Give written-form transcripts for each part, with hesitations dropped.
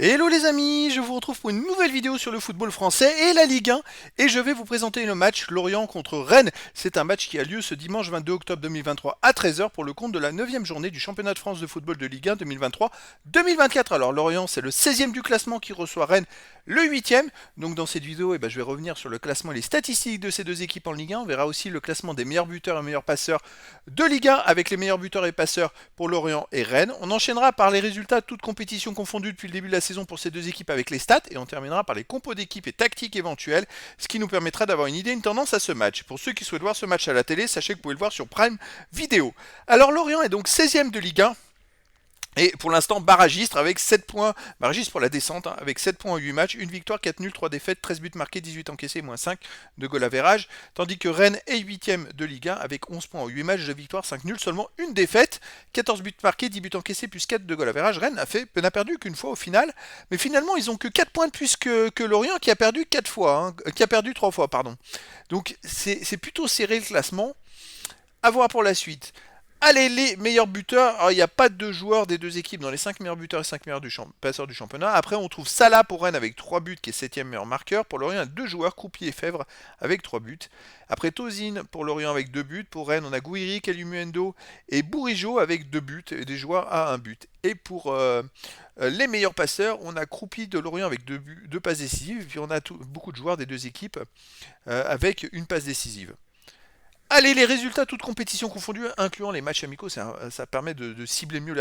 Hello les amis, je vous retrouve pour une nouvelle vidéo sur le football français et la Ligue 1 et je vais vous présenter le match Lorient contre Rennes. C'est un match qui a lieu ce dimanche 22 octobre 2023 à 13h pour le compte de la 9e journée du championnat de France de football de Ligue 1 2023-2024. Alors Lorient c'est le 16e du classement qui reçoit Rennes le 8e. Donc dans cette vidéo je vais revenir sur le classement et les statistiques de ces deux équipes en Ligue 1. On verra aussi le classement des meilleurs buteurs et meilleurs passeurs de Ligue 1 avec les meilleurs buteurs et passeurs pour Lorient et Rennes. On enchaînera par les résultats toutes compétitions confondues depuis le début de la saison pour ces deux équipes avec les stats et on terminera par les compos d'équipes et tactiques éventuelles, ce qui nous permettra d'avoir une idée, une tendance à ce match. Pour ceux qui souhaitent voir ce match à la télé, sachez que vous pouvez le voir sur Prime Vidéo. Alors Lorient est donc 16e de Ligue 1. Et pour l'instant, barragiste avec 7 points, barragiste pour la descente, avec 7 points en 8 matchs, une victoire, 4 nuls, 3 défaites, 13 buts marqués, 18 encaissés, moins 5 de goal average. Tandis que Rennes est 8ème de Ligue 1 avec 11 points en 8 matchs, 2 victoires, 5 nuls, seulement une défaite, 14 buts marqués, 10 buts encaissés, plus 4 de goal average. Rennes n'a perdu qu'une fois au final, mais finalement ils ont que 4 points de plus que Lorient qui a perdu 4 fois, qui a perdu 3 fois, pardon. Donc c'est plutôt serré le classement. À voir pour la suite. Allez, les meilleurs buteurs. Alors, il n'y a pas de joueurs des deux équipes dans les 5 meilleurs buteurs et 5 meilleurs passeurs du championnat. Après, on trouve Salah pour Rennes avec 3 buts, qui est 7ème meilleur marqueur. Pour Lorient, il y a 2 joueurs, Croupier et Fèvre, avec 3 buts. Après, Tozin pour Lorient avec 2 buts. Pour Rennes, on a Gouiri, Kalumuendo et Bourigeau avec 2 buts, et des joueurs à 1 but. Et pour les meilleurs passeurs, on a Croupier de Lorient avec 2 buts, 2 passes décisives. Et puis on a beaucoup de joueurs des deux équipes avec une passe décisive. Allez, les résultats, toutes compétitions confondues, incluant les matchs amicaux, ça permet de cibler mieux,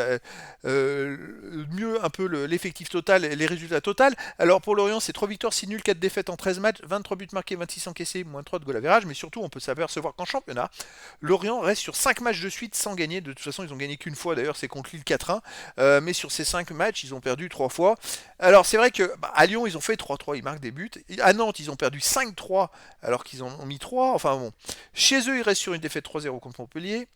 mieux un peu l'effectif total et les résultats total. Alors pour Lorient, c'est 3 victoires, 6 nuls, 4 défaites en 13 matchs, 23 buts marqués, 26 encaissés, moins 3 de goal average. Mais surtout, on peut s'apercevoir qu'en championnat, Lorient reste sur 5 matchs de suite sans gagner. De toute façon, ils ont gagné qu'une fois, d'ailleurs, c'est contre Lille 4-1. Mais sur ces 5 matchs, ils ont perdu 3 fois. Alors c'est vrai que à Lyon, ils ont fait 3-3, ils marquent des buts. À Nantes, ils ont perdu 5-3 alors qu'ils en ont mis 3. Enfin bon, chez eux, ils restent sur une défaite 3-0 contre Montpellier.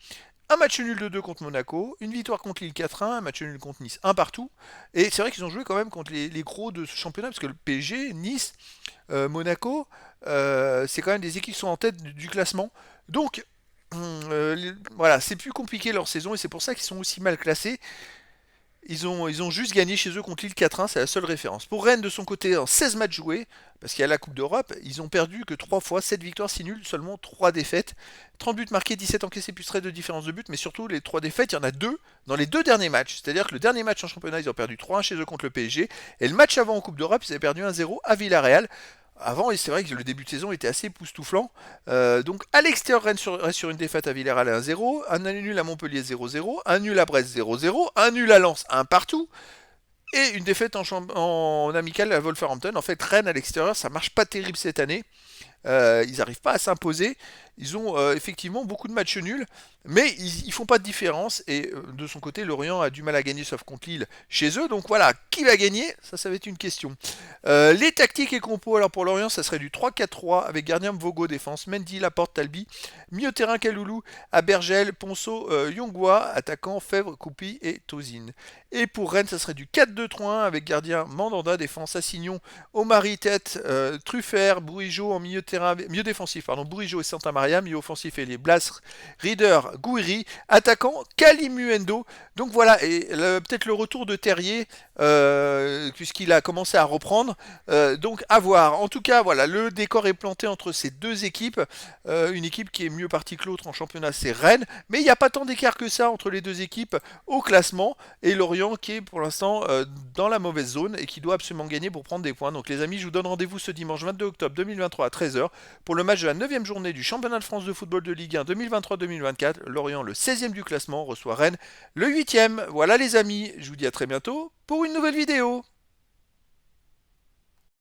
Un match nul de 2 contre Monaco, une victoire contre Lille 4-1, un match nul contre Nice, un partout. Et c'est vrai qu'ils ont joué quand même contre les gros de ce championnat, parce que le PSG, Nice, Monaco, c'est quand même des équipes qui sont en tête du classement. Donc, voilà, c'est plus compliqué leur saison et c'est pour ça qu'ils sont aussi mal classés. Ils ont juste gagné chez eux contre Lille 4-1, c'est la seule référence. Pour Rennes, de son côté, en 16 matchs joués, parce qu'il y a la Coupe d'Europe, ils ont perdu que 3 fois, 7 victoires, 6 nuls, seulement 3 défaites. 30 buts marqués, 17 encaissés, plus 13 de différence de but, mais surtout les 3 défaites, il y en a 2 dans les 2 derniers matchs. C'est-à-dire que le dernier match en championnat, ils ont perdu 3-1 chez eux contre le PSG, et le match avant en Coupe d'Europe, ils avaient perdu 1-0 à Villarreal. Avant, et c'est vrai que le début de saison était assez époustouflant. Donc à l'extérieur, Rennes reste sur une défaite à Villarreal 1-0, un nul à Montpellier 0-0, un nul à Brest 0-0, un nul à Lens 1 partout, et une défaite en amical à Wolverhampton. En fait, Rennes à l'extérieur, ça marche pas terrible cette année. Ils n'arrivent pas à s'imposer. Ils ont effectivement beaucoup de matchs nuls, mais ils font pas de différence. Et de son côté, Lorient a du mal à gagner, sauf contre Lille chez eux. Donc voilà, qui va gagner? Ça va être une question. Les tactiques et compos, alors pour Lorient, ça serait du 3-4-3 avec gardien Vogo défense, Mendy, Laporte, Talbi, milieu terrain Kaloulou, Abergel, Ponceau, Yongwa, attaquant Fèvre, Coupi et Tozin. Et pour Rennes, ça serait du 4-2-3-1 avec gardien Mandanda, défense Assignon, Omari, tête, Truffert, Bourigeau en milieu terrain, milieu défensif, pardon, Bourigeau et Santa Maria, milieu offensif et les Blas, Rieder, Gouiri, attaquant Kalimuendo. Donc voilà, et peut-être le retour de Terrier, puisqu'il a commencé à reprendre. Donc à voir. En tout cas, voilà, le décor est planté entre ces deux équipes. Une équipe qui est mieux partie que l'autre en championnat, c'est Rennes, mais il n'y a pas tant d'écart que ça entre les deux équipes au classement, et Lorient qui est pour l'instant dans la mauvaise zone et qui doit absolument gagner pour prendre des points. Donc les amis, je vous donne rendez-vous ce dimanche 22 octobre 2023 à 13h pour le match de la 9e journée du championnat de France de football de Ligue 1 2023-2024. Lorient, le 16e du classement, reçoit Rennes, le 8e. Voilà les amis, je vous dis à très bientôt pour une nouvelle vidéo.